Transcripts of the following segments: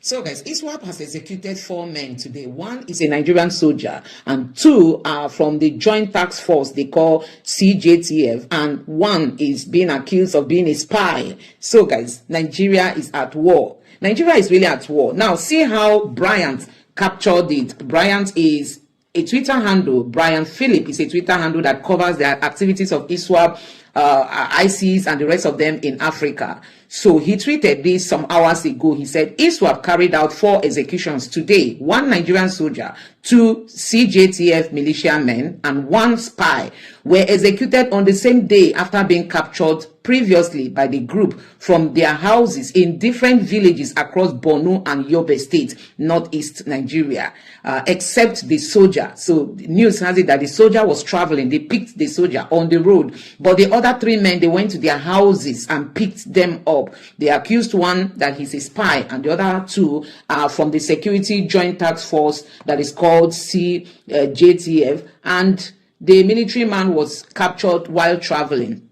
So guys, Iswap has executed 4 men today. 1 is a Nigerian soldier and 2 are from the joint task force they call Cjtf, and 1 is being accused of being a spy. So guys, Nigeria is at war. Nigeria is really at war. Now see how Bryant captured it. Bryant is a Twitter handle. Brian Phillip is a Twitter handle that covers the activities of Iswap, ISIS and the rest of them in Africa. So he tweeted this some hours ago. He said Iswap carried out 4 executions today: 1 Nigerian soldier, 2 Cjtf militiamen, and 1 spy were executed on the same day after being captured previously by the group from their houses in different villages across Borno and Yobe State, northeast Nigeria, except the soldier. So the news has it that the soldier was traveling. They picked the soldier on the road, but the other 3 men, they went to their houses and picked them up. They accused 1 that he's a spy, and the other 2 are from the security joint task force that is called Cjtf, and the military man was captured while traveling.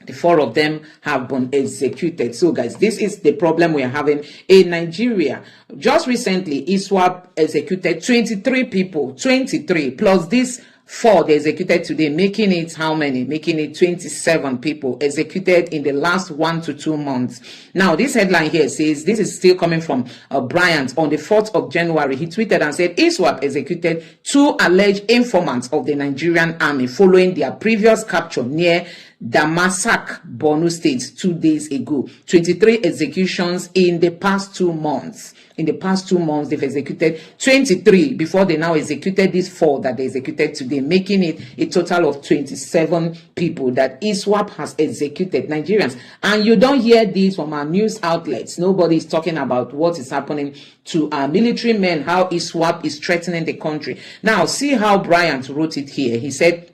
The 4 of them have been executed. So guys, this is the problem we are having in Nigeria. Just recently, Iswap executed 23 people, 23, plus this 4 they executed today, making it how many? Making it 27 people executed in the last 1 to 2 months. Now, this headline here says, this is still coming from Bryant. On the 4th of January, he tweeted and said, Iswap executed 2 alleged informants of the Nigerian army following their previous capture near Damasak, Borno State 2 days ago. 23 executions in the past 2 months. In the past 2 months, they've executed 23 before they now executed these 4 that they executed today, making it a total of 27 people that Iswap has executed, Nigerians. And you don't hear this from our news outlets. Nobody is talking about what is happening to our military men, how Iswap is threatening the country. Now, see how Bryant wrote it here. He said,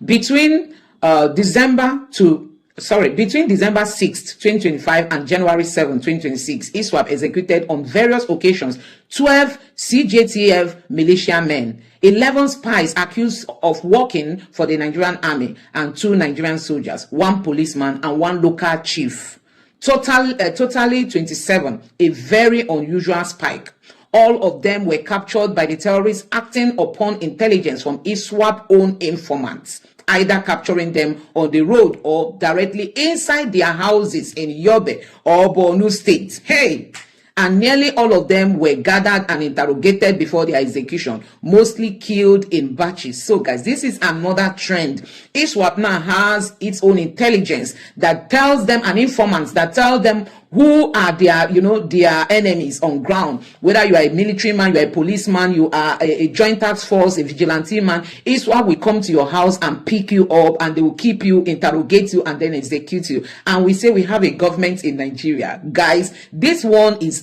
between December 6th, 2025 and January 7th, 2026, Iswap executed on various occasions 12 Cjtf militiamen, 11 spies accused of working for the Nigerian army, and 2 Nigerian soldiers, 1 policeman, and 1 local chief. Totally 27, a very unusual spike. All of them were captured by the terrorists acting upon intelligence from Iswap's own informants, either capturing them on the road or directly inside their houses in Yobe or Borno State. Hey! And nearly all of them were gathered and interrogated before their execution, mostly killed in batches. So guys, this is another trend. Iswap now has its own intelligence that tells them, and informants that tell them who are their, their enemies on ground. Whether you are a military man, you are a policeman, you are a joint task force, a vigilante man, Iswap will come to your house and pick you up, and they will keep you, interrogate you, and then execute you. And we say we have a government in Nigeria. Guys, this one is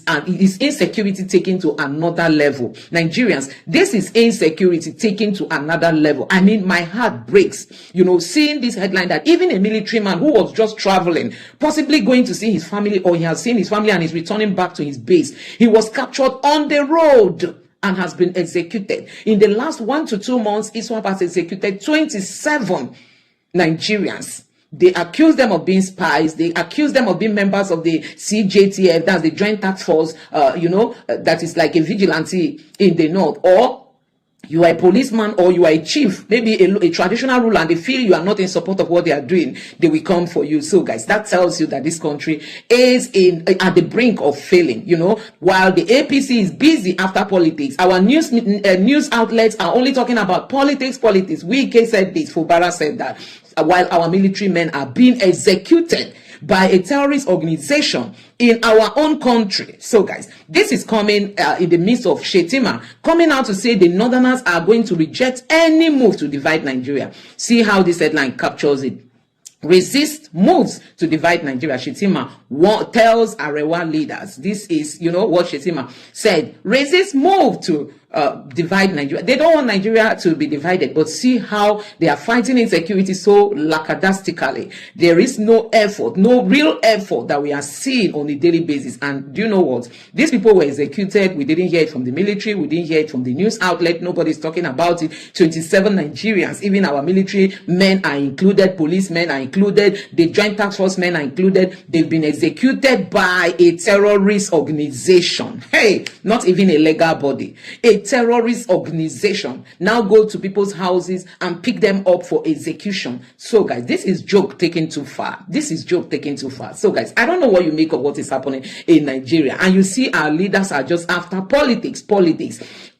insecurity taken to another level. Nigerians, this is insecurity taken to another level. I mean, my heart breaks, seeing this headline that even a military man who was just traveling, possibly going to see his family, or he has seen his family and is returning back to his base, he was captured on the road and has been executed. In the last 1 to 2 months, Iswap has executed 27 Nigerians. They accuse them of being spies. They accuse them of being members of the Cjtf, that's the joint task force, that is like a vigilante in the north. Or you are a policeman, or you are a chief, maybe a traditional ruler, and they feel you are not in support of what they are doing, they will come for you. So guys, that tells you that this country is at the brink of failing. While the APC is busy after politics, our news outlets are only talking about politics. Wike said this, Fubara said that, while our military men are being executed by a terrorist organization in our own country. So guys, this is coming in the midst of Shettima coming out to say the Northerners are going to reject any move to divide Nigeria. See how this headline captures it. Resist moves to divide Nigeria. Shettima tells Arewa leaders. This is, what Shettima said. Resist move to divide Nigeria. They don't want Nigeria to be divided, but see how they are fighting insecurity so lackadaisically. There is no effort, no real effort that we are seeing on a daily basis. And do you know what? These people were executed. We didn't hear it from the military. We didn't hear it from the news outlet. Nobody's talking about it. 27 Nigerians, even our military men are included, policemen are included, the Joint Task Force men are included. They've been executed by a terrorist organization. Hey, not even a legal body. A terrorist organization now go to people's houses and pick them up for execution. So guys, this is joke taken too far. This is joke taken too far. So guys, I don't know what you make of what is happening in Nigeria, and you see our leaders are just after politics.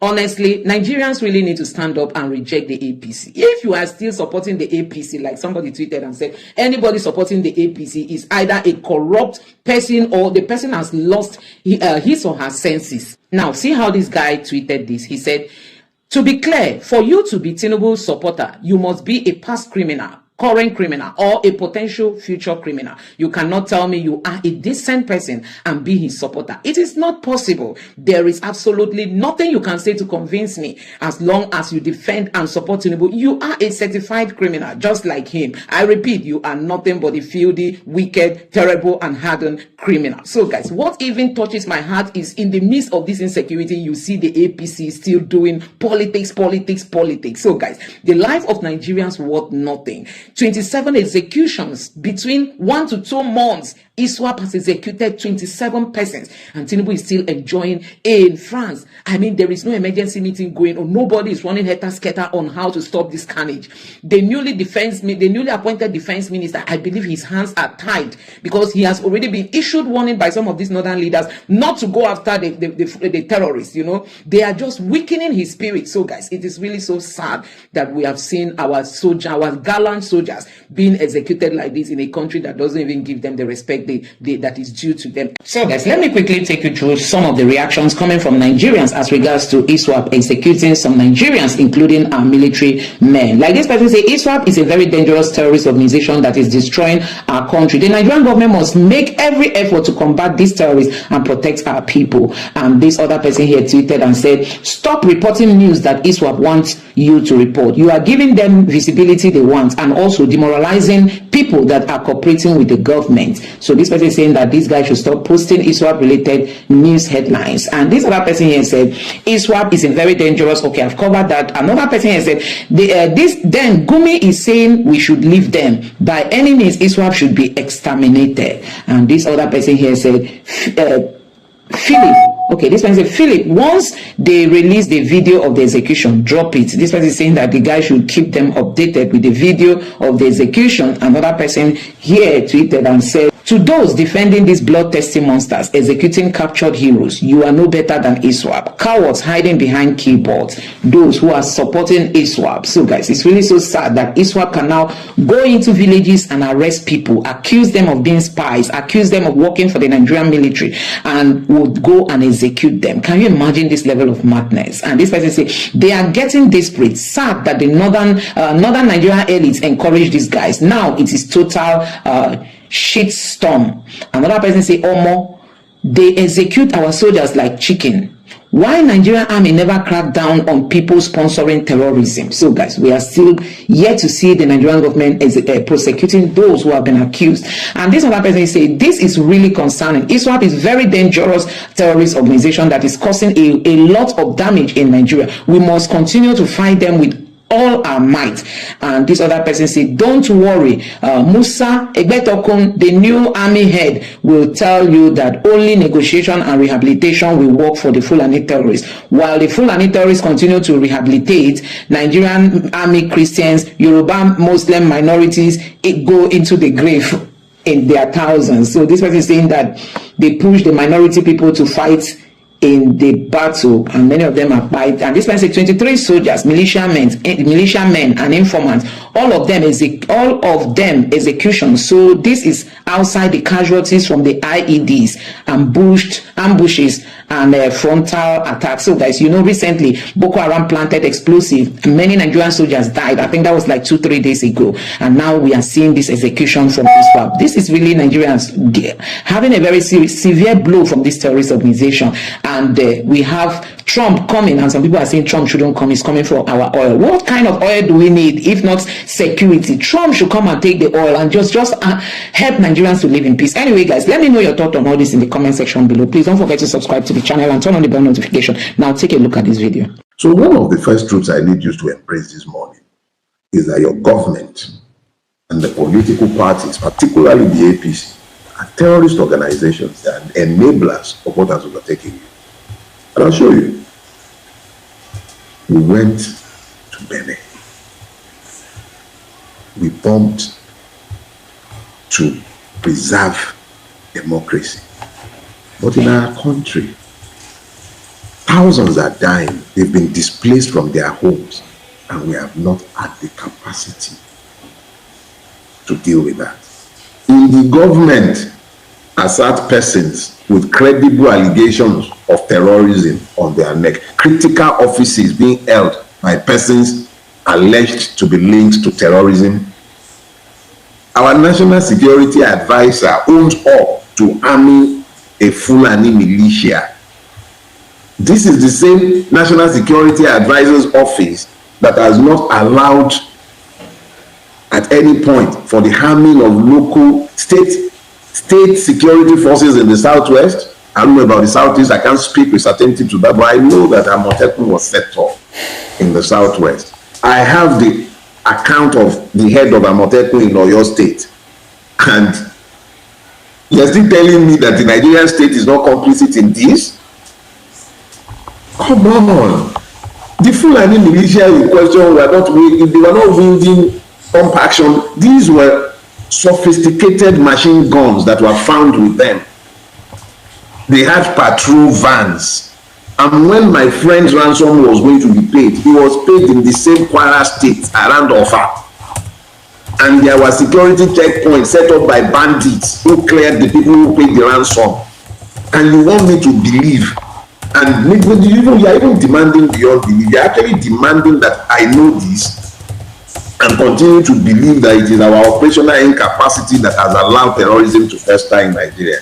Honestly, Nigerians really need to stand up and reject the APC. If you are still supporting the APC, like somebody tweeted and said, anybody supporting the APC is either a corrupt person or the person has lost his or her senses. Now, see how this guy tweeted this. He said, to be clear, for you to be Tinubu's supporter, you must be a past criminal, current criminal, or a potential future criminal. You cannot tell me you are a decent person and be his supporter. It is not possible. There is absolutely nothing you can say to convince me. As long as you defend and support Tinubu, you are a certified criminal, just like him. I repeat, you are nothing but a filthy, wicked, terrible, and hardened criminal. So guys, what even touches my heart is in the midst of this insecurity, you see the APC still doing politics. So guys, the life of Nigerians worth nothing. 27 executions between 1 to 2 months. Iswap has executed 27 persons, and Tinubu is still enjoying in France. I mean, there is no emergency meeting going on. Nobody is running helter-skelter on how to stop this carnage. The newly appointed defense minister, I believe his hands are tied because he has already been issued warning by some of these northern leaders not to go after the terrorists. You know, they are just weakening his spirit. So guys, it is really so sad that we have seen our gallant soldiers being executed like this in a country that doesn't even give them the respect that is due to them. So guys, let me quickly take you through some of the reactions coming from Nigerians as regards to Iswap executing some Nigerians, including our military men. Like this person say, Iswap is a very dangerous terrorist organization that is destroying our country. The Nigerian government must make every effort to combat these terrorists and protect our people. And this other person here tweeted and said, stop reporting news that Iswap wants you to report. You are giving them visibility they want and also demoralizing people that are cooperating with the government. So this person is saying that this guy should stop posting Iswap related news headlines. And this other person here said, Iswap is a very dangerous. Okay, I've covered that. Another person here said, then Gumi is saying we should leave them. By any means, Iswap should be exterminated. And this other person here said, Philip. Okay, this person said, Philip, once they release the video of the execution, drop it. This person is saying that the guy should keep them updated with the video of the execution. Another person here tweeted and said, to those defending these bloodthirsty monsters executing captured heroes, you are no better than Iswap. Cowards hiding behind keyboards. Those who are supporting Iswap. So guys, it's really so sad that Iswap can now go into villages and arrest people, accuse them of being spies, accuse them of working for the Nigerian military, and would go and execute them. Can you imagine this level of madness? And this person say they are getting desperate, sad that the northern Nigerian elites encourage these guys. Now it is total shit storm. Another person say, Omo, they execute our soldiers like chicken. Why Nigerian army never cracked down on people sponsoring terrorism? So guys, we are still yet to see the Nigerian government prosecuting those who have been accused. And this other person say this is really concerning. Iswap is very dangerous terrorist organization that is causing a lot of damage in Nigeria. We must continue to fight them with all our might. And this other person said, don't worry, Musa Egbetokun, the new army head, will tell you that only negotiation and rehabilitation will work for the Fulani terrorists. While the Fulani terrorists continue to rehabilitate, Nigerian army Christians, Yoruba Muslim minorities, it go into the grave in their thousands. So this person is saying that they push the minority people to fight in the battle, and many of them are bite. And this man said 23 soldiers, militiamen and informants, all of them execution. So this is outside the casualties from the IEDs ambushed ambushes and frontal attacks. So guys, you know, recently Boko Haram planted explosive. Many Nigerian soldiers died. I think that was like 2-3 days ago. And now we are seeing this execution from Iswap. This is really Nigerians having a very severe blow from this terrorist organization. And we have Trump coming, and some people are saying Trump shouldn't come. He's coming for our oil. What kind of oil do we need if not security? Trump should come and take the oil and just help Nigerians to live in peace. Anyway, guys, let me know your thought on all this in the comment section below. Please don't forget to subscribe to the channel and turn on the bell notification. Now take a look at this video. So one of the first truths I need you to embrace this morning is that your government and the political parties, particularly the APC, are terrorist organizations and enablers of what has overtaken you. And I'll show you. We went to Benin. We bombed to preserve democracy. But in our country, thousands are dying. They've been displaced from their homes, and we have not had the capacity to deal with that. In the government, assert persons with credible allegations of terrorism on their neck. Critical offices being held by persons alleged to be linked to terrorism. Our national security advisor owns up to arming a Fulani militia. This is the same national security advisor's office that has not allowed at any point for the harming of local state security forces in the southwest. I don't know about the southeast. I can't speak with certainty to that, but I know that Amotekun was set off in the southwest. I have the account of the head of Amotekun in Oyo State, and you're still telling me that the Nigerian state is not complicit in this? Come on. The Fulani militia in question were not wielding pump action. These were sophisticated machine guns that were found with them. They had patrol vans, and when my friend's ransom was going to be paid, he was paid in the same Kwara state around Ofa, and there was security checkpoints set up by bandits who cleared the people who paid the ransom. And you want me to believe, and you are even demanding beyond belief. You are actually demanding that I know this and continue to believe that it is our operational incapacity that has allowed terrorism to fester in Nigeria.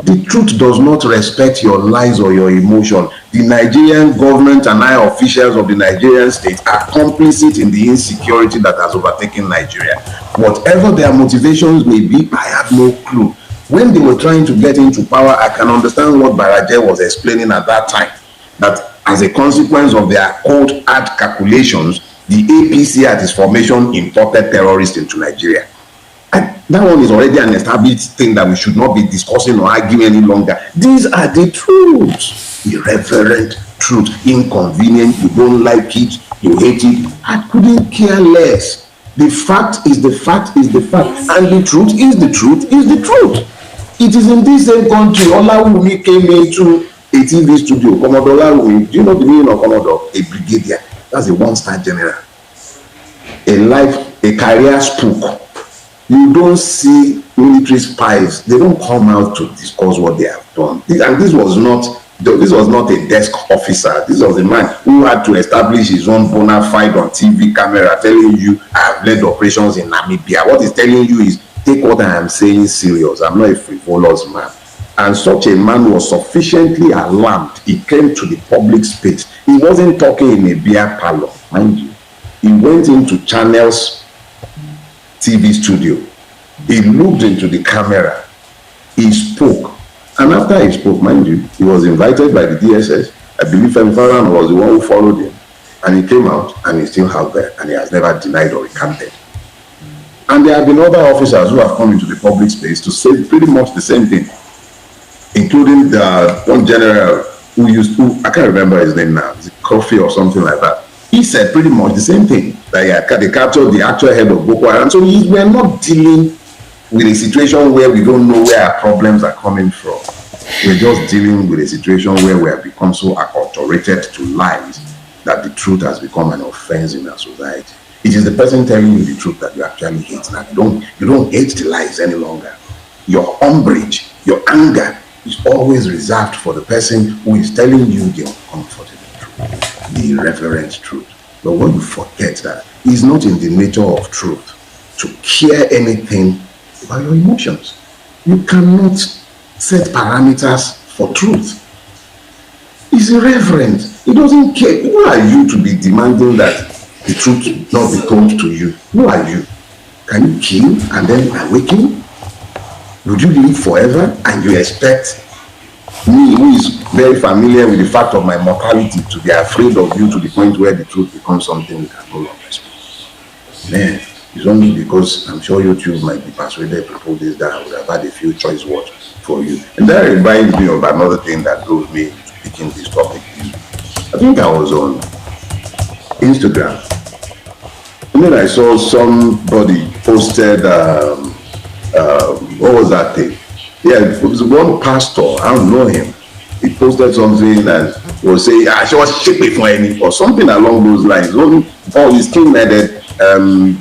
The truth does not respect your lies or your emotion. The Nigerian government and high officials of the Nigerian state are complicit in the insecurity that has overtaken Nigeria. Whatever their motivations may be, I have no clue. When they were trying to get into power, I can understand what Baraje was explaining at that time, that as a consequence of their cold hard calculations, the APC at its formation imported terrorists into Nigeria. And that one is already an established thing that we should not be discussing or arguing any longer. These are the truths. Irreverent truth, inconvenient, you don't like it, you hate it. I couldn't care less. The fact is the fact is the fact, and the truth is the truth is the truth. It is in this same country, Olawumi came into a TV studio. Commodore Olawumi, do you know the meaning of Commodore? A brigadier. That's a one-star general. A career spook. You don't see military spies. They don't come out to discuss what they have done. And this was not a desk officer. This was a man who had to establish his own bona fide on TV camera, telling you, I have led operations in Namibia. What he's telling you is, take what I am saying serious. I'm not a frivolous man. And such a man was sufficiently alarmed. He came to the public space. He wasn't talking in a beer parlor, mind you. He went into Channel's TV studio. He looked into the camera. He spoke. And after he spoke, mind you, he was invited by the DSS. I believe Farhan was the one who followed him. And he came out and he's still out there, and he has never denied or recanted. And there have been other officers who have come into the public space to say pretty much the same thing, including the one general who I can't remember his name now, Kofi or something like that. He said pretty much the same thing, that they captured the actual head of Boko Haram. So we're not dealing with a situation where we don't know where our problems are coming from. We're just dealing with a situation where we have become so acculturated to lies that the truth has become an offense in our society. It is the person telling you the truth that you actually hate. Now you don't hate the lies any longer. Your umbrage, your anger is always reserved for the person who is telling you the uncomfortable truth, the irreverent truth. But when you forget that, it's not in the nature of truth to care anything about your emotions. You cannot set parameters for truth. It's irreverent. He doesn't care. Who are you to be demanding that the truth not be told to you? Who are you? Can you kill and then awaken? Would you live forever and you expect me, who is very familiar with the fact of my mortality, to be afraid of you to the point where the truth becomes something we can no longer speak? Man, it's only because I'm sure YouTube might be persuaded people this that I would have had a few choice words for you. And that reminds me of another thing that drove me to picking this topic. I think I was on Instagram, and then I saw somebody posted, what was that thing? Yeah, it was one pastor, I don't know him. He posted something and was saying, she was shipping for any, or something along those lines. All his skin-headed,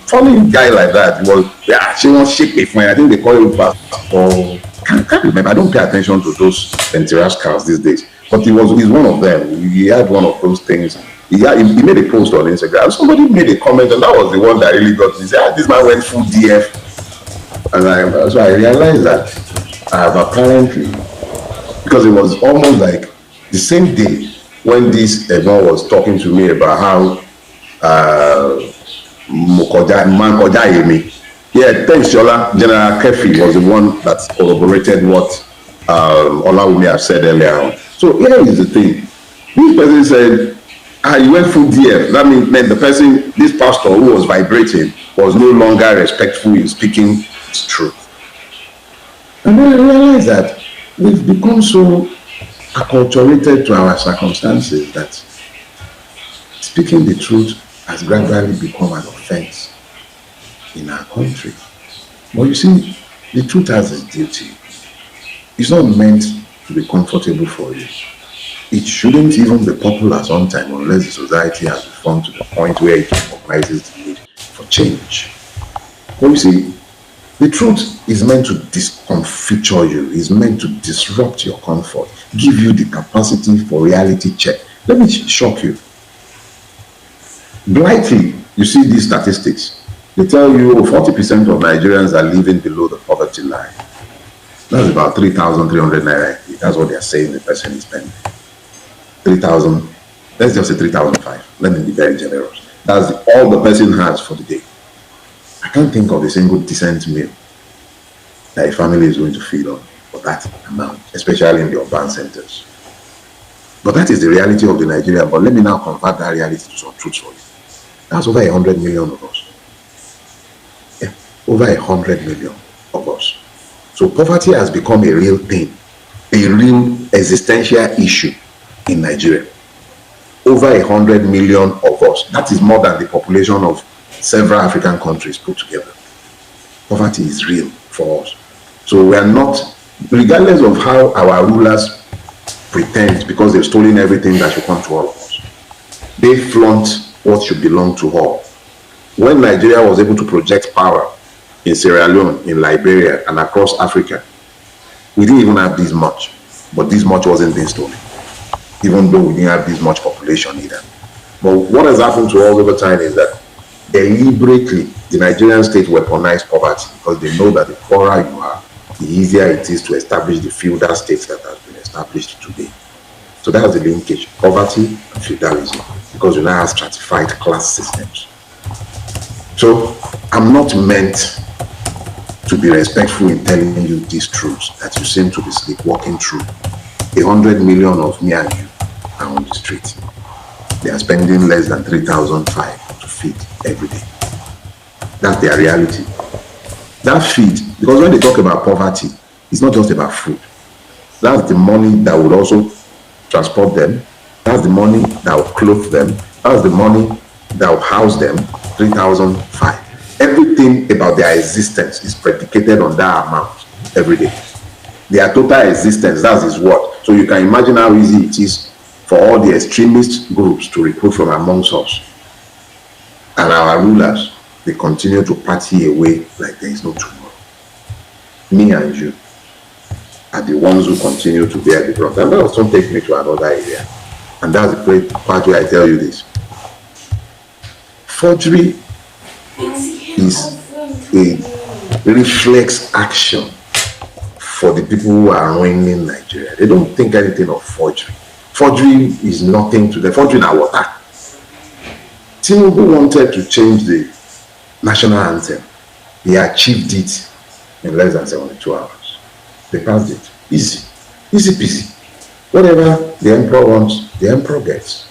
funny guy like that. He was, she was shipping for any. I think they call him pastor. Can't remember. I don't pay attention to those TÈRR0RISTS these days. But he's one of them. He had one of those things. He made a post on Instagram. Somebody made a comment, and that was the one that really got me. He said, this man went full DF. And so I realized that I have apparently, because it was almost like the same day when this man was talking to me about how thanks Shola, General Kefi was the one that corroborated what Olawumi have said earlier on. So here is the thing. This person said, you went full DF. That meant the person, this pastor who was vibrating, was no longer respectful in speaking his truth. And then I realized that we've become so acculturated to our circumstances that speaking the truth has gradually become an offense in our country. But you see, the truth has its duty. It's not meant to be comfortable for you. It shouldn't even be popular sometimes unless the society has reformed to the point where it recognizes the need for change. But you see, the truth is meant to discomfiture you, is meant to disrupt your comfort, give you the capacity for reality check. Let me shock you. Blithely, you see these statistics. They tell you 40% of Nigerians are living below the poverty line. That's about 3,300 naira. That's what they are saying the person is spending. 3,000, let's just say 3,005. Let me be very generous. That's all the person has for the day. I can't think of a single decent meal that a family is going to feed on for that amount, especially in the urban centers. But that is the reality of the Nigerian. But let me now convert that reality to some truth for you. That's over 100 million of us. Yeah, over 100 million of us. So poverty has become a real thing, a real existential issue in Nigeria. Over 100 million of us. That is more than the population of several African countries put together. Poverty is real for us. So we are not, regardless of how our rulers pretend, because they've stolen everything that should come to all of us, they flaunt what should belong to all. When Nigeria was able to project power in Sierra Leone, in Liberia, and across Africa, we didn't even have this much, but this much wasn't being stolen, even though we didn't have this much population either. But what has happened to us over time is that deliberately the Nigerian state weaponized poverty, because they know that the poorer you are, the easier it is to establish the feudal states that have been established today. So that's the linkage, poverty and feudalism, because you now have stratified class systems. So I'm not meant to be respectful in telling you these truths that you seem to be sleepwalking through. 100 million of me and you are on the street. They are spending less than 3,005 to feed every day. That's their reality. That feed, because when they talk about poverty, it's not just about food. That's the money that would also transport them. That's the money that will clothe them. That's the money that will house them. 3,005. Everything about their existence is predicated on that amount every day. Their total existence, that's his word. So you can imagine how easy it is for all the extremist groups to recruit from amongst us. And our rulers, they continue to party away like there is no tomorrow. Me and you are the ones who continue to bear the brunt. And that also take me to another area. And that's the great part where I tell you this. Forgery is a reflex action for the people who are ruining Nigeria. They don't think anything of forgery. Forgery is nothing to them. Forgery na water. Tinubu wanted to change the national anthem. He achieved it in less than 72 hours. They passed it. Easy. Easy peasy. Whatever the emperor wants, the emperor gets.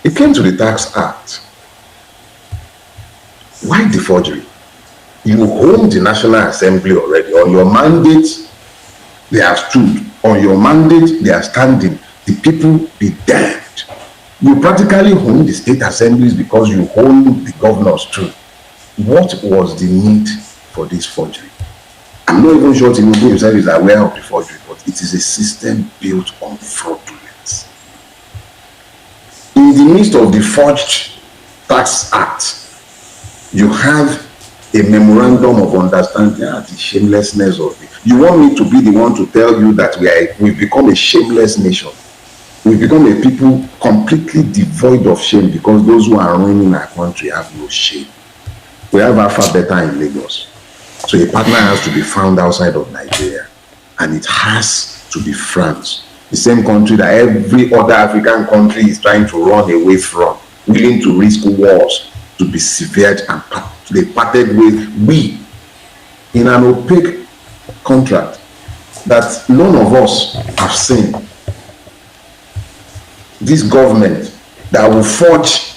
It came to the Tax Act. Why the forgery? You own the National Assembly already. On your mandate, they have stood. On your mandate, they are standing. The people be damned. You practically own the state assemblies because you own the governors too. What was the need for this forgery? I'm not even sure Tinubu himself is aware of the forgery, but it is a system built on fraudulence. In the midst of the forged Tax Act, you have a memorandum of understanding at the shamelessness of it. You want me to be the one to tell you that we've become a shameless nation. We've become a people completely devoid of shame because those who are ruining our country have no shame. We have Alpha Beta in Lagos. So a partner has to be found outside of Nigeria. And it has to be France. The same country that every other African country is trying to run away from, willing to risk wars to be severed and they parted with. We, in an opaque contract that none of us have seen, this government that will forge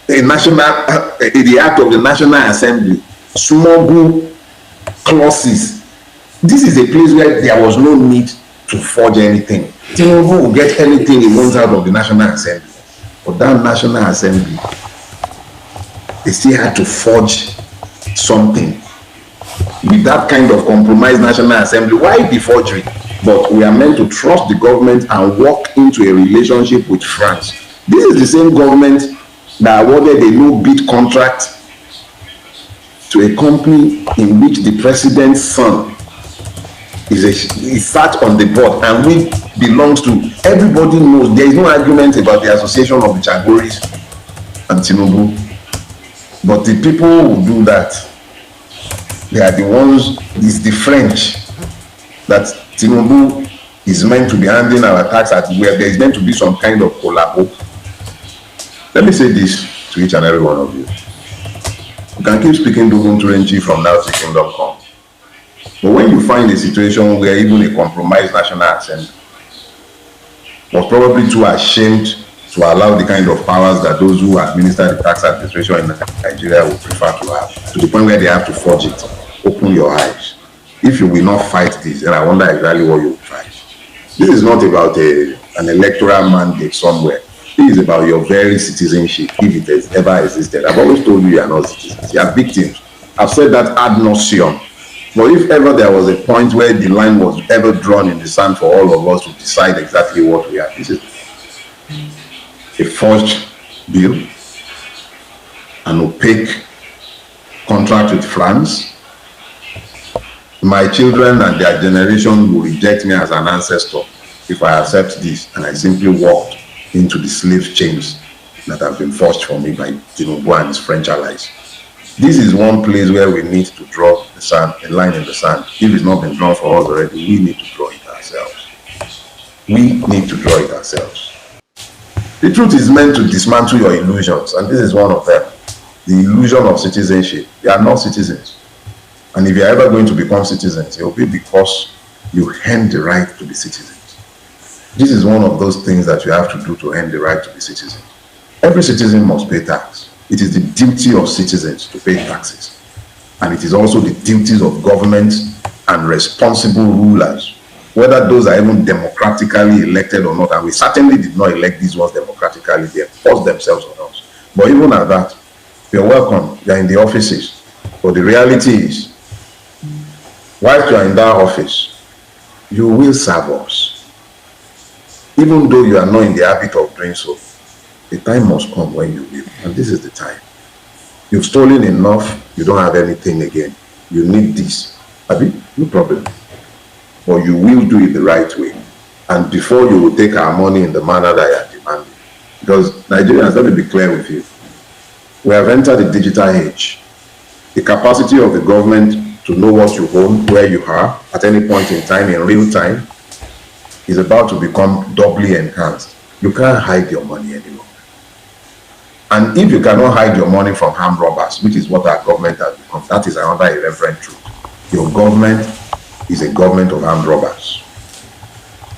the act of the National Assembly, smuggle clauses. This is a place where there was no need to forge anything. Tinubu will get anything he wants out of the National Assembly. But that National Assembly, they still had to forge something. With that kind of compromised National Assembly, why the forgery? But we are meant to trust the government and walk into a relationship with France. This is the same government that awarded a no-bid contract to a company in which the president's son is sat on the board and which belongs to. Everybody knows there is no argument about the association of the Chagoris and Tinubu. But the people who do that, they are the ones, it's the French that Tinubu is meant to be handing our tax at, where there is meant to be some kind of collabo. Let me say this to each and every one of you. You can keep speaking Dogonturenchi from now to kingdom come. But when you find a situation where even a compromised National Assembly was probably too ashamed to allow the kind of powers that those who administer the tax administration in Nigeria would prefer to have, to the point where they have to forge it, open your eyes. If you will not fight this, then I wonder exactly what you will fight. This is not about an electoral mandate somewhere. This is about your very citizenship, if it has ever existed. I've always told you are not citizens, you are victims. I've said that ad nauseum. But if ever there was a point where the line was ever drawn in the sand for all of us to decide exactly what we are, this is a forged bill, an opaque contract with France. My children and their generation will reject me as an ancestor if I accept this and I simply walked into the slave chains that have been forged for me by Tinubu and his French allies. This is one place where we need to draw the sand, a line in the sand. If it's not been drawn for us already, we need to draw it ourselves. We need to draw it ourselves. The truth is meant to dismantle your illusions, and this is one of them. The illusion of citizenship. You are not citizens. And if you're ever going to become citizens, it will be because you earn the right to be citizens. This is one of those things that you have to do to earn the right to be citizens. Every citizen must pay tax. It is the duty of citizens to pay taxes. And it is also the duties of governments and responsible rulers, whether those are even democratically elected or not. And we certainly did not elect these ones democratically. They forced themselves on us. But even at that, you're welcome. You're in the offices. But the reality is, while you are in that office, you will serve us. Even though you are not in the habit of doing so, the time must come when you will. And this is the time. You've stolen enough, you don't have anything again. You need this. Abi, no problem. But you will do it the right way. And before you will take our money in the manner that you are demanding. Because Nigerians, let me be clear with you. We have entered the digital age. The capacity of the government to know what you own, where you are, at any point in time, in real time, is about to become doubly enhanced. You can't hide your money anymore. And if you cannot hide your money from armed robbers, which is what our government has become, that is another irreverent truth. Your government is a government of armed robbers.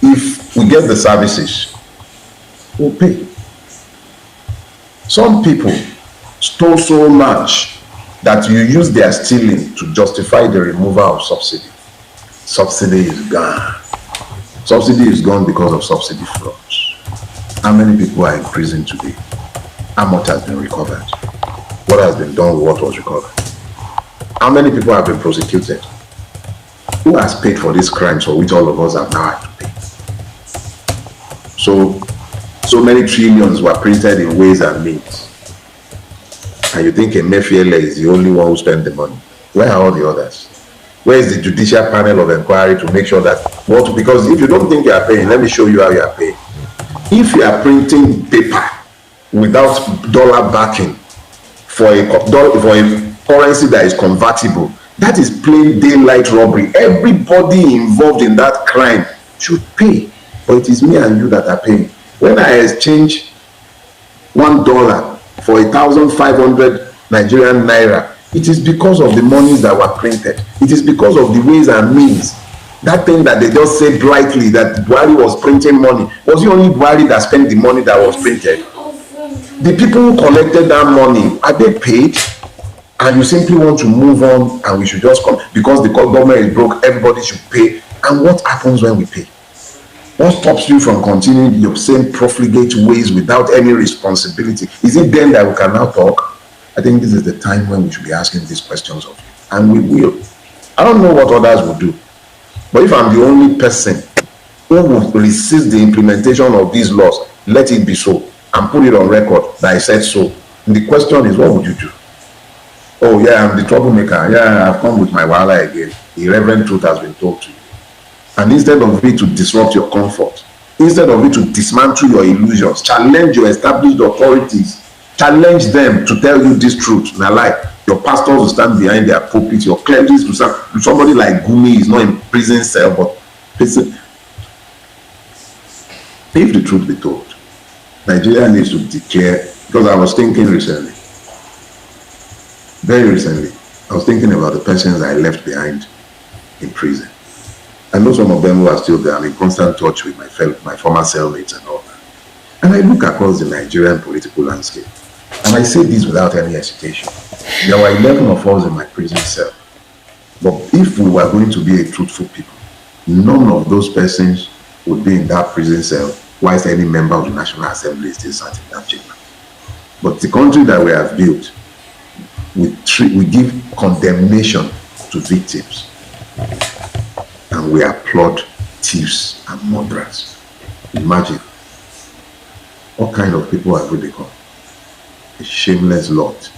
If we get the services, we'll pay. Some people stole so much that you use their stealing to justify the removal of subsidy. Subsidy is gone. Subsidy is gone because of subsidy frauds. How many people are in prison today? How much has been recovered? What has been done with what was recovered? How many people have been prosecuted? Who has paid for these crimes for which all of us have now had to pay? So many trillions were printed in ways and means. And you think Emefiele is the only one who spent the money. Where are all the others? Where is the judicial panel of inquiry to make sure that what? Because if you don't think you are paying, let me show you how you are paying. If you are printing paper without dollar backing for a currency that is convertible, that is plain daylight robbery. Everybody involved in that crime should pay, but it is me and you that are paying. When I exchange $1 for 1,500 Nigerian naira, it is because of the monies that were printed. It is because of the ways and means. That thing that they just said blithely that Buhari was printing money, was it only Buhari that spent the money that was printed? The people who collected that money, are they paid? And you simply want to move on and we should just come because the government is broke, everybody should pay. And what happens when we pay? What stops you from continuing your same profligate ways without any responsibility? Is it then that we can now talk? I think this is the time when we should be asking these questions of you. And we will. I don't know what others will do. But if I'm the only person who will resist the implementation of these laws, let it be so. And put it on record that I said so. And the question is, what would you do? Oh yeah, I'm the troublemaker. Yeah, I've come with my wahala again. The irreverent truth has been told to you. And instead of it to disrupt your comfort, instead of it to dismantle your illusions, challenge your established authorities, challenge them to tell you this truth. Now, like your pastors will stand behind their pulpit, your clergy will stand. Somebody like Gumi is not in prison cell, but listen, if the truth be told, Nigeria needs to declare, because I was thinking recently, very recently, I was thinking about the persons I left behind in prison. I know some of them who are still there. I'm in constant touch with my former cellmates and all that. And I look across the Nigerian political landscape, and I say this without any hesitation. There were 11 of us in my prison cell. But if we were going to be a truthful people, none of those persons would be in that prison cell whilst any member of the National Assembly is still sat in that chamber. But the country that we have built, we give condemnation to victims. And we applaud thieves and murderers. Imagine what kind of people have we become? A shameless lot.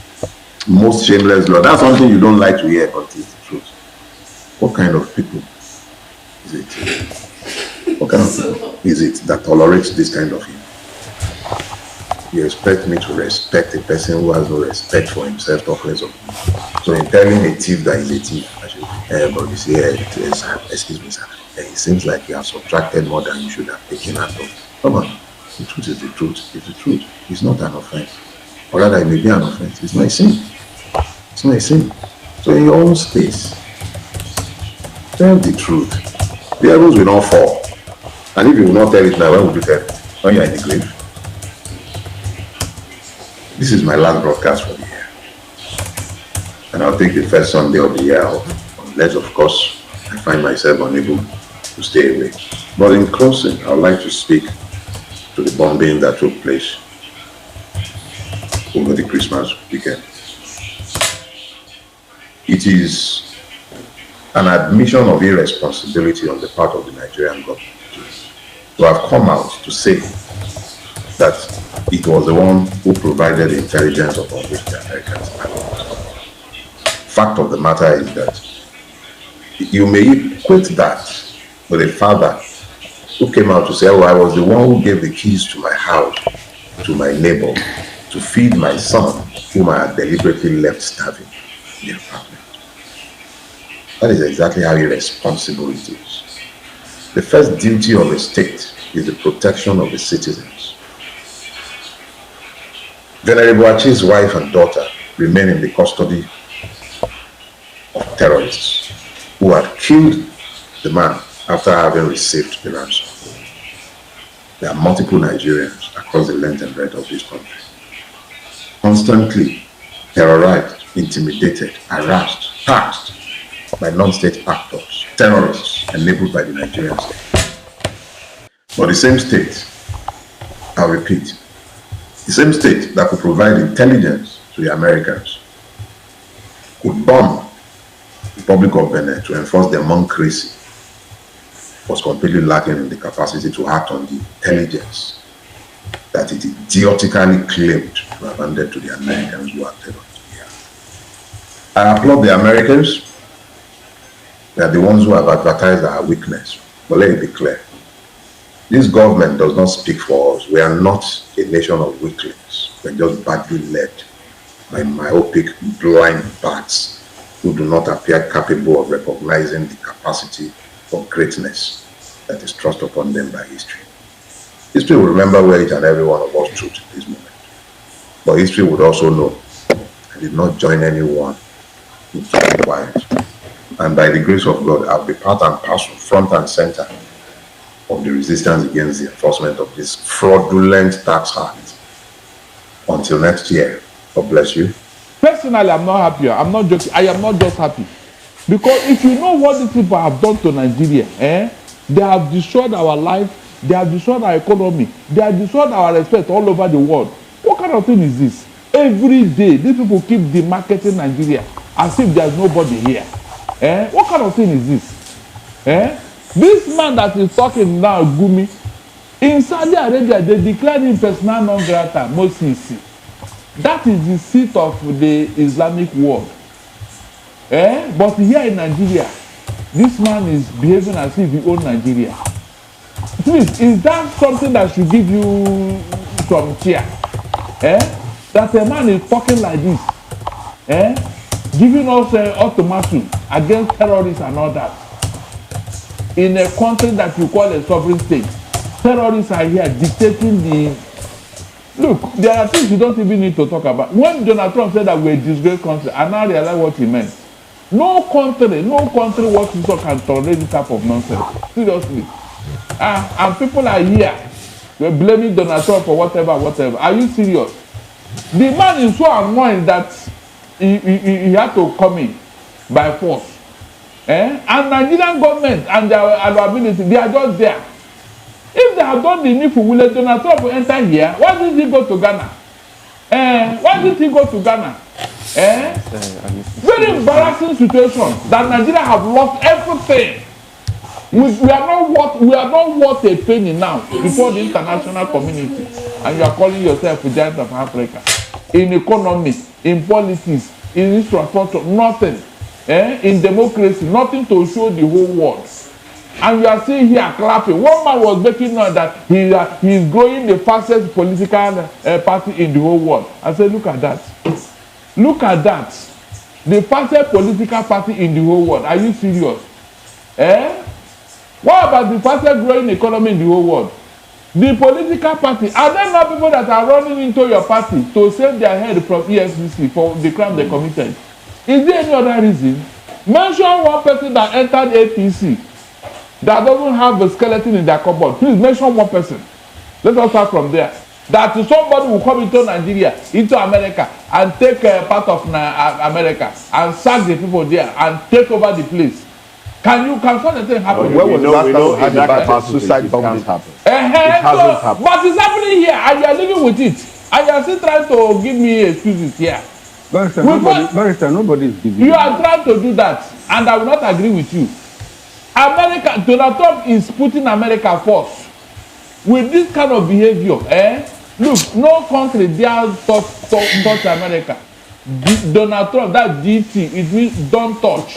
Most shameless lot. That's something you don't like to hear, but it's the truth. What kind of people is it? What kind of people is it that tolerates this kind of thing? You expect me to respect a person who has no respect for himself, talk less of me. So in telling a thief that he's a thief, but you say, excuse me, sir, it seems like you have subtracted more than you should have taken out of. Come on, the truth is the truth. It's the truth. It's not an offense. Or rather, it may be an offense. It's not a sin. It's not a sin. So in your own space, tell the truth. The heavens will not fall. And if you will not tell it now, when will you tell it? When you are in the grave. This is my last broadcast for the year. And I'll take the first Sunday of the year off. Unless, of course, I find myself unable to stay away. But in closing, I would like to speak to the bombing that took place over the Christmas weekend. It is an admission of irresponsibility on the part of the Nigerian government to have come out to say that it was the one who provided the intelligence upon which the Americans acted. Fact of the matter is that You may equate that with a father who came out to say, oh, I was the one who gave the keys to my house to my neighbor to feed my son, whom I had deliberately left starving in the apartment. That is exactly how irresponsible it is. The first duty of a state is the protection of the citizens. Venerable Achi's wife and daughter remain in the custody of terrorists who had killed the man after having received the ransom. There are multiple Nigerians across the length and breadth of this country, constantly terrorized, intimidated, harassed, taxed by non-state actors, terrorists enabled by the Nigerian state. But the same state, I repeat, the same state that could provide intelligence to the Americans could bomb the Republic of Benin to enforce democracy, was completely lacking in the capacity to act on the intelligence that it idiotically claimed to have handed to the Americans who acted on its behalf. I applaud the Americans. They are the ones who have advertised our weakness. But let it be clear, this government does not speak for us. We are not a nation of weaklings. We are just badly led by myopic, blind bats who do not appear capable of recognizing the capacity for greatness that is thrust upon them by history. History will remember where each and every one of us stood at this moment. But history would also know I did not join anyone who kept quiet. And by the grace of God, I'll be part and parcel, front and center of the resistance against the enforcement of this fraudulent tax act. Until next year, God bless you. Personally, I'm not happy. I'm not joking. I am not just happy. Because if you know what these people have done to Nigeria, they have destroyed our life, they have destroyed our economy, they have destroyed our respect all over the world. What kind of thing is this? Every day, these people keep demarketing Nigeria as if there's nobody here. What kind of thing is this? This man that is talking now, Gumi, in Saudi Arabia, they declared him persona non grata, Moses. That is the seat of the Islamic world. But here in Nigeria, this man is behaving as if he owns Nigeria. Please, is that something that should give you some cheer? That a man is talking like this, giving us ultimatum against terrorists and all that. In a country that you call a sovereign state, terrorists are here dictating the... Look, there are things you don't even need to talk about. When Donald Trump said that we're a disgraced country, I now realize what he meant. No country whatsoever can tolerate this type of nonsense. Seriously. And people are here. We're blaming Donald Trump for whatever. Are you serious? The man is so annoying that he had to come in by force. And Nigerian government and their ability, they are just there. If they have done the needful, will Donald Trump enter here? Why did he go to Ghana? Very embarrassing situation that Nigeria have lost everything. We are not worth a penny now before the international community, and you are calling yourself a giant of Africa. In economy, in politics, in infrastructure, nothing. In democracy, nothing to show the whole world. And you are seeing here clapping. One man was making noise that he is growing the fastest political party in the whole world. I said, look at that. Look at that. The fastest political party in the whole world. Are you serious? What about the fastest growing economy in the whole world? The political party. Are there not people that are running into your party to save their head from EFCC for the crime they committed? Is there any other reason? Mention one person that entered APC that doesn't have a skeleton in their cupboard. Please mention one person. Let us start from there. That somebody will come into Nigeria, into America, and take part of America and sack the people there and take over the place. Can such a thing happen? When was the last time we had a bypass suicide bombing happen? It hasn't happened. But it's happening here, and you are living with it. And you are still trying to give me excuses here. Barrister, nobody is giving you are trying to do that, and I will not agree with you. America, Donald Trump is putting America first. With this kind of behavior, look, no country dare touch America. Donald Trump, that DT, it means don't touch.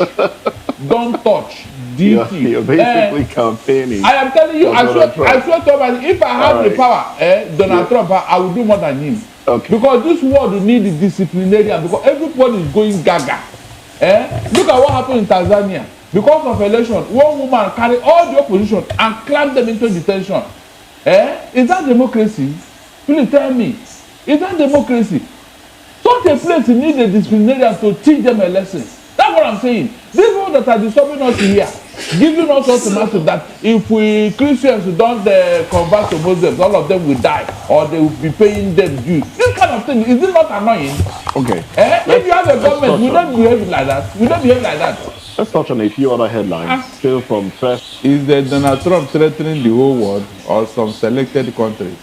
Don't touch. DT. You're basically campaigning. I am telling you, I swear to God, if I have the power, Donald Trump, I will do more than him. Okay. Because this world will need a disciplinarian, because everybody is going gaga. Look at what happened in Tanzania. Because of election, one woman carried all the opposition and clamped them into detention. Is that democracy? Please tell me. Is that democracy? Such a place needs a disciplinarian to teach them a lesson. That's what I'm saying. These people that are disturbing us here, giving us ultimatum that if we Christians don't convert to Muslims, all of them will die, or they will be paying them dues. This kind of thing, is it not annoying? Okay. If you have a government, we don't behave like that. We don't behave like that. Let's touch on a few other headlines. Still from first. Is the Donald Trump threatening the whole world or some selected countries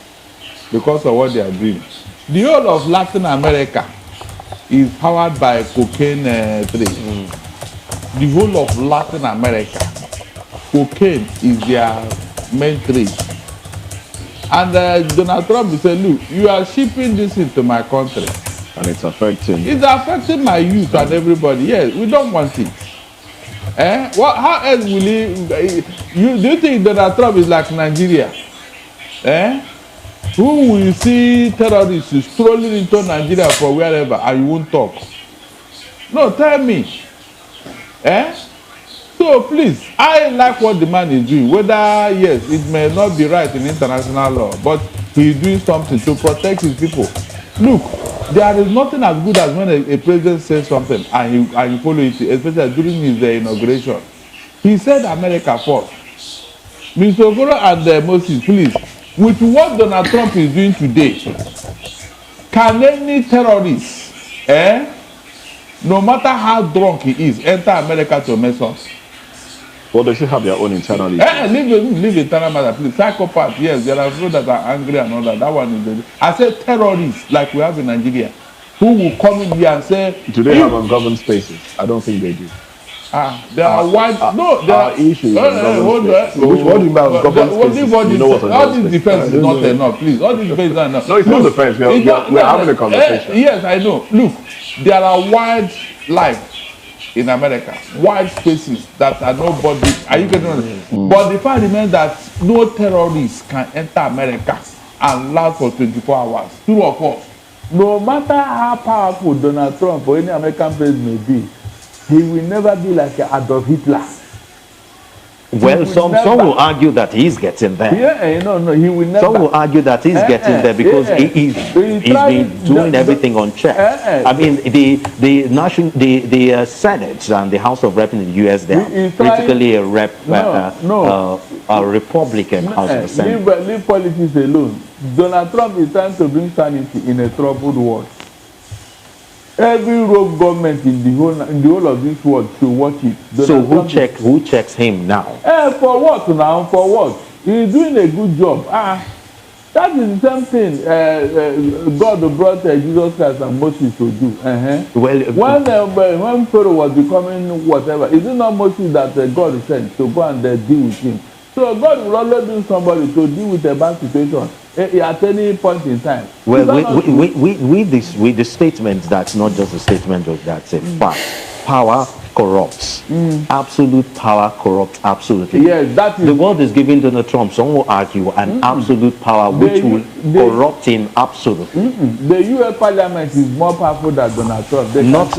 because of what they are doing? The whole of Latin America is powered by cocaine trade. The whole of Latin America, cocaine is their main trade. And Donald Trump is saying, look, you are shipping this into my country. And it's affecting. It's affecting my youth and everybody. Yes, we don't want it. How else will he? Do you think Donald Trump is like Nigeria? Who will see terrorists strolling into Nigeria for wherever and you won't talk? No, tell me. So please, I like what the man is doing. Whether, yes, it may not be right in international law, but he is doing something to protect his people. Look, there is nothing as good as when a president says something and you follow it, especially during his inauguration. He said America first. Mr. Okoro and Moses, please, with what Donald Trump is doing today, can any terrorist, no matter how drunk he is, enter America to mess us? Well, they should have their own internal issues. Leave internal matter, please. Psychopath, yes, there are people that are angry and all that. That one is the. I said terrorists, like we have in Nigeria, who will come in here and say. Do they have ungoverned spaces? I don't think they do. There are wide. No, there are issues. What do you mean by ungoverned spaces? You know what all this defense is not enough, please. All this defense is not enough. No, it's not defense. We're having a conversation. Yes, I know. Look, there are wide life in America, wide spaces that are nobody. Are you getting it? But the fact remains that no terrorists can enter America and last for 24 hours. True or false? No matter how powerful Donald Trump or any American president may be, he will never be like Adolf Hitler. Well, some will argue that he's getting there. Yeah, no, he will never. Some will argue that he's getting there because he's been doing everything on check. I mean, the Senate and the House of Rep in the U.S. they are basically a Republican House of the Senate. Leave politics alone. Donald Trump is trying to bring sanity in a troubled world. Every rogue government in the whole of this world should watch it. So who checks him now? For what now? For what? He's doing a good job. That is the same thing God brought Jesus Christ and Moses to do. When Pharaoh was becoming whatever, is it not Moses that God sent to go and deal with him? So God will always do somebody to deal with a bad situation at any point in time. Well, with the statement, that's not just a statement of that's a fact. Power corrupts. Absolute power corrupts absolutely. Yes, that is. The world is giving Donald Trump, some will argue, an absolute power which will corrupt him absolutely. The U.S. Parliament is more powerful than Donald Trump.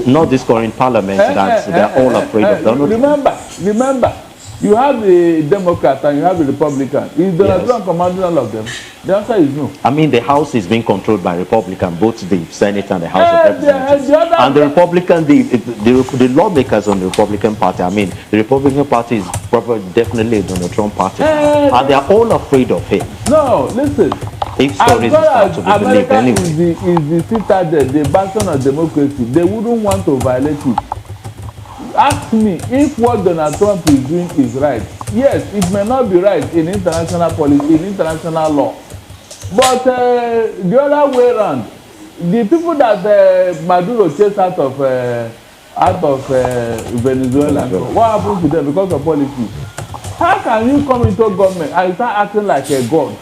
Not this current Parliament that they're all afraid of Donald Trump. Remember. You have the Democrat and you have the Republican. Is Donald Trump commanding all of them? The answer is no. I mean, the House is being controlled by Republican, both the Senate and the House of Representatives. And the Republican, the lawmakers on the Republican Party, I mean, the Republican Party is definitely a Donald Trump party. And they are all afraid of him. No, listen. If stories start to be believed anyway. Is the citadel, the bastion of democracy, they wouldn't want to violate it. Ask me if what Donald Trump is doing is right. Yes, it may not be right in international policy, in international law. But the other way around, the people that Maduro chased out of Venezuela, what happened to them because of policy? How can you come into government and start acting like a god?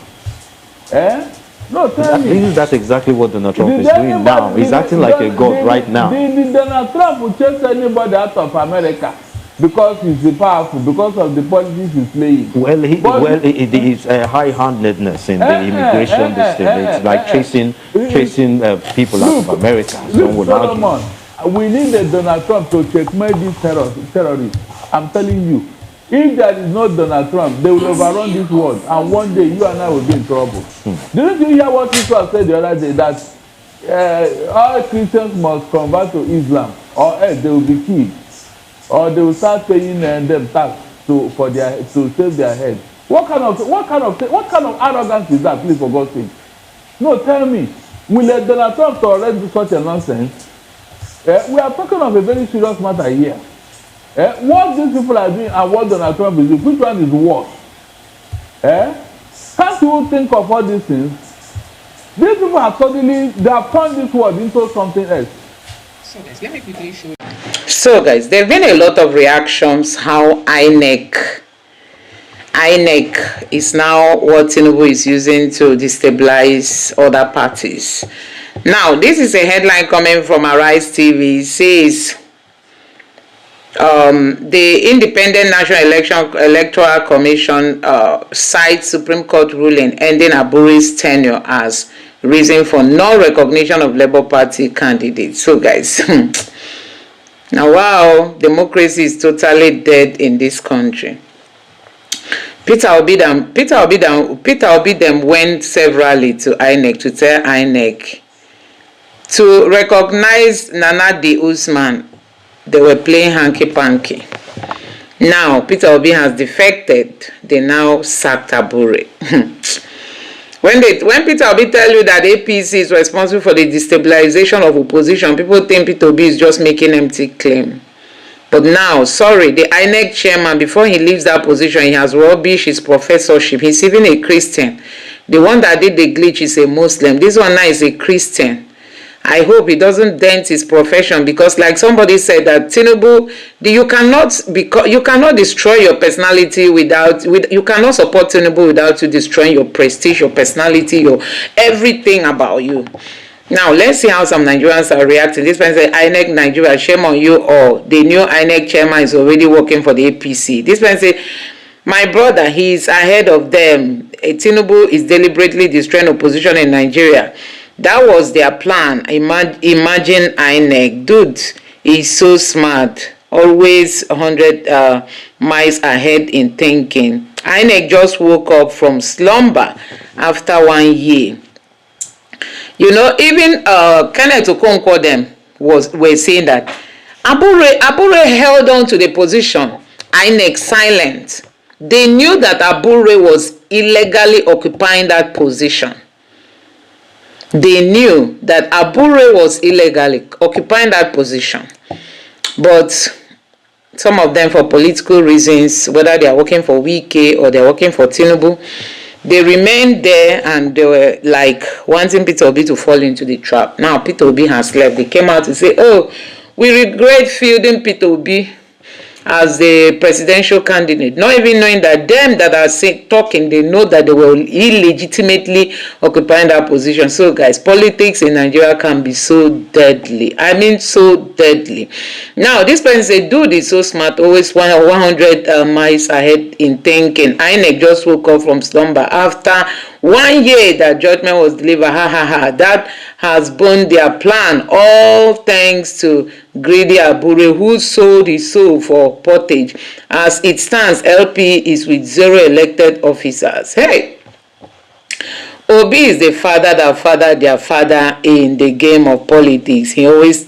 No, tell me. That's exactly what Donald Trump is doing now. He's acting like a god right now. Did Donald Trump will chase anybody out of America because he's powerful, because of the politics he's playing? Well, it is a high-handedness in the immigration system. It's like chasing people out of America. Look, Solomon, we need a Donald Trump to checkmate these terrorists. I'm telling you. If there is no Donald Trump, they will overrun this world, and one day you and I will be in trouble. Didn't you hear what Iswap said the other day, that all Christians must convert to Islam, or else they will be killed, or they will start paying them tax to save their head? What kind of arrogance is that, please, for God's sake? No, tell me, will a Donald Trump tolerate such a nonsense? We are talking of a very serious matter here. What these people are doing and what Donald Trump is doing, which one is worse? Can't you think of all these things? These people have turned this world into something else. So guys, let me quickly show you. So guys, there have been a lot of reactions how INEC is now what Tinubu is using to destabilize other parties. Now, this is a headline coming from Arise TV. It says, the Independent National Electoral Commission cites Supreme Court ruling ending Aburi's tenure as reason for non-recognition of Labour Party candidates. So guys, now wow, democracy is totally dead in this country. Peter Obi went severally to INEC to tell INEC to recognize Nnamdi Usman. They were playing hanky-panky. Now, Peter Obi has defected. They now sacked Abure. When Peter Obi tell you that APC is responsible for the destabilization of opposition, people think Peter Obi is just making empty claim. But now, sorry, the INEC chairman, before he leaves that position, he has rubbished his professorship. He's even a Christian. The one that did the glitch is a Muslim. This one now is a Christian. I hope he doesn't dent his profession, because like somebody said that Tinubu, you cannot destroy your personality you cannot support Tinubu without you destroying your prestige, your personality, your everything about you. Now let's see how some Nigerians are reacting. This person said, INEC Nigeria, shame on you all. The new INEC chairman is already working for the APC. This person said, my brother, he is ahead of them. Tinubu is deliberately destroying opposition in Nigeria. That was their plan. Imagine INEC. Dude, he's so smart. Always 100 miles ahead in thinking. INEC just woke up from slumber after 1 year. You know, even Kenneth Okonkwo them were saying that Abure held on to the position. INEC silent. They knew that Abure was illegally occupying that position. They knew that Abure was illegally occupying that position. But some of them, for political reasons, whether they are working for Wike or they are working for Tinubu, they remained there and they were like wanting Peter Obi to fall into the trap. Now Peter Obi has left. They came out to say, oh, we regret fielding Peter Obi as the presidential candidate, not even knowing that them that are talking, they know that they were illegitimately occupying that position. So guys, politics in Nigeria can be so deadly. I mean, so deadly. Now, this person say, dude is so smart, always 100 miles ahead in thinking. INEC just woke up from slumber after 1 year that judgment was delivered. Ha ha ha. That has burned their plan, all thanks to greedy Abure, who sold his soul for pottage. As it stands, LP is with 0 elected officers. Hey, Obi is the father that fathered their father in the game of politics. He always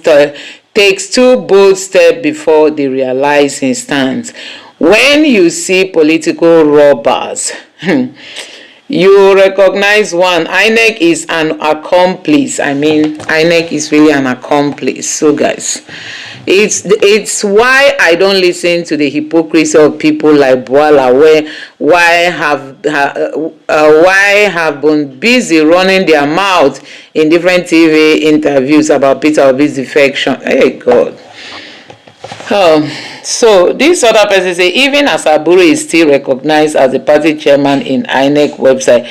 takes 2 bold steps before they realize his stance. When you see political robbers, you recognize one. INEC is an accomplice. I mean, INEC is really an accomplice. So guys, it's why I don't listen to the hypocrisy of people like Boala, why have been busy running their mouth in different TV interviews about Peter Obi's defection. Hey God. So this other person say, even as Abure is still recognized as the party chairman in INEC website,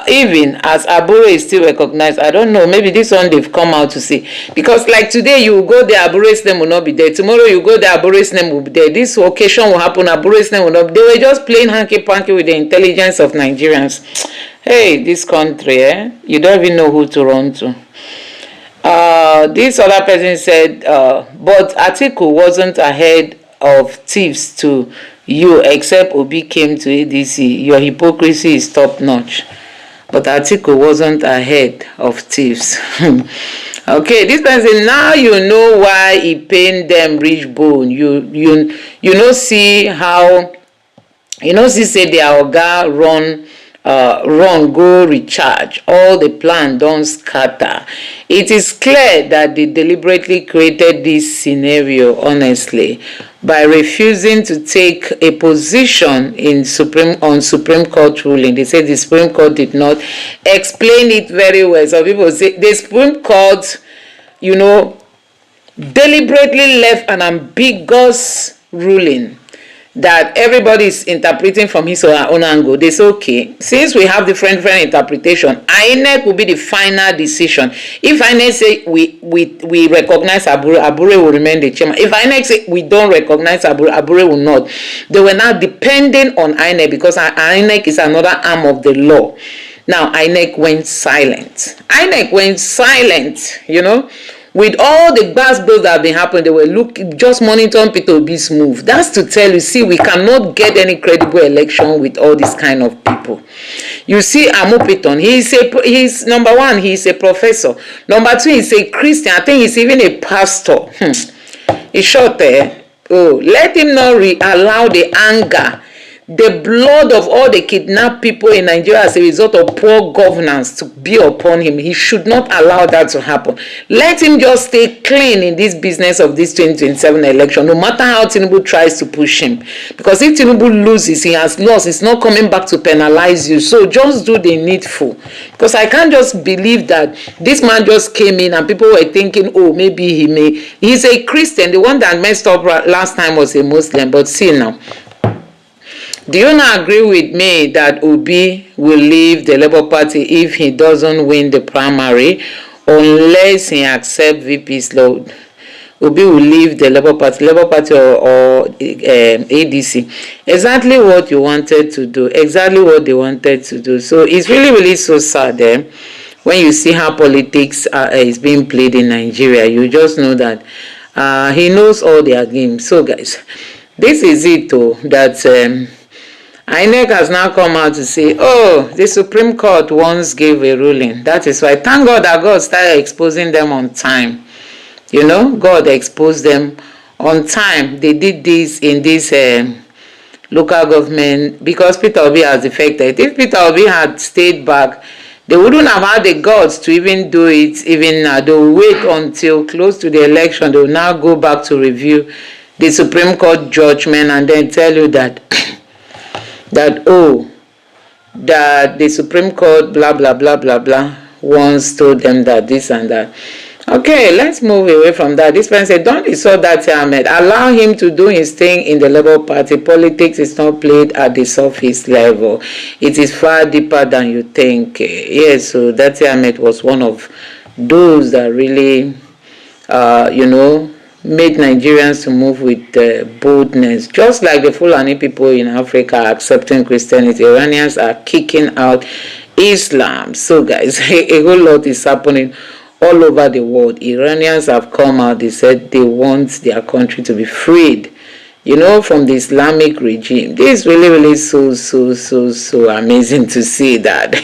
even as Abure is still recognized, I don't know, maybe this one they've come out to say, because like today you go there, Abure's name will not be there, tomorrow you go there, Abure's name will be there, this occasion will happen, Abure's name will not be there. They were just playing hanky-panky with the intelligence of Nigerians. Hey, this country, you don't even know who to run to. This other person said, but Atiku wasn't ahead of thieves to you, except Obi came to ADC. Your hypocrisy is top notch. But Atiku wasn't ahead of thieves. Okay, this person, now you know why he pained them rich bone. You know see how, see say their oga run go recharge, all the plan don't scatter. It is clear that they deliberately created this scenario, honestly, by refusing to take a position on Supreme Court ruling. They said the Supreme Court did not explain it very well. So people say the Supreme Court, deliberately left an ambiguous ruling that everybody is interpreting from his or her own angle. They say, okay, since we have different interpretation, INEC will be the final decision. If INEC say we recognize Abure will remain the chairman. If INEC say we don't recognize Abure will not. They were now depending on INEC, because INEC is another arm of the law. Now INEC went silent. INEC went silent, with all the bad bills that have been happening. They were just monitoring Peter Obi's move. That's to tell you, see, we cannot get any credible election with all this kind of people. You see, Amupiton, he's number one, he's a professor. Number two, he's a Christian. I think he's even a pastor. He's short there. Oh, let him not allow the anger, the blood of all the kidnapped people in Nigeria as a result of poor governance to be upon him. He should not allow that to happen. Let him just stay clean in this business of this 2027 election, no matter how Tinubu tries to push him. Because if Tinubu loses, he has lost. He's not coming back to penalize you. So just do the needful. Because I can't just believe that this man just came in and people were thinking, oh, maybe he's a Christian. The one that messed up last time was a Muslim. But see now, do you not agree with me that Obi will leave the Labour Party if he doesn't win the primary, unless he accepts VP's load? Obi will leave the Labour Party or ADC. Exactly what you wanted to do. Exactly what they wanted to do. So it's really, really so sad when you see how politics is being played in Nigeria. You just know that he knows all their games. So guys, this is it though, that INEC has now come out to say, oh, the Supreme Court once gave a ruling. That is why, thank God that God started exposing them on time. God exposed them on time. They did this in this local government because Peter Obi has defected. If Peter Obi had stayed back, they wouldn't have had the guts to even do it. Even now, they will wait until close to the election. They will now go back to review the Supreme Court judgment and then tell you that that the Supreme Court blah blah blah blah blah once told them that this and that. Okay, let's move away from that. This person said, don't insult that Ahmed. Allow him to do his thing in the Labour Party. Politics is not played at the surface level. It is far deeper than you think. Yes, so that Ahmed was one of those that really made Nigerians to move with boldness. Just like the Fulani people in Africa are accepting Christianity, Iranians are kicking out Islam. So guys, a whole lot is happening all over the world. Iranians have come out, they said they want their country to be freed, from the Islamic regime. This is really, really so amazing to see that.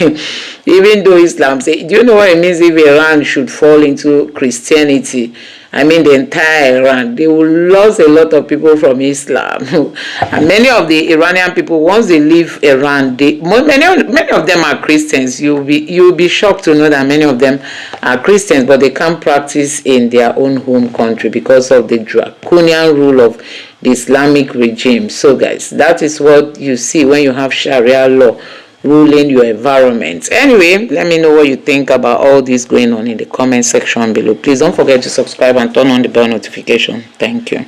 Even though Islam say, do you know what it means if Iran should fall into Christianity? I mean, the entire Iran, they will lose a lot of people from Islam. And many of the Iranian people, once they leave Iran, many of them are Christians. You'll be shocked to know that many of them are Christians, but they can't practice in their own home country because of the draconian rule of the Islamic regime. So guys, that is what you see when you have Sharia law ruling your environment. Anyway, let me know what you think about all this going on in the comment section below. Please don't forget to subscribe and turn on the bell notification. Thank you.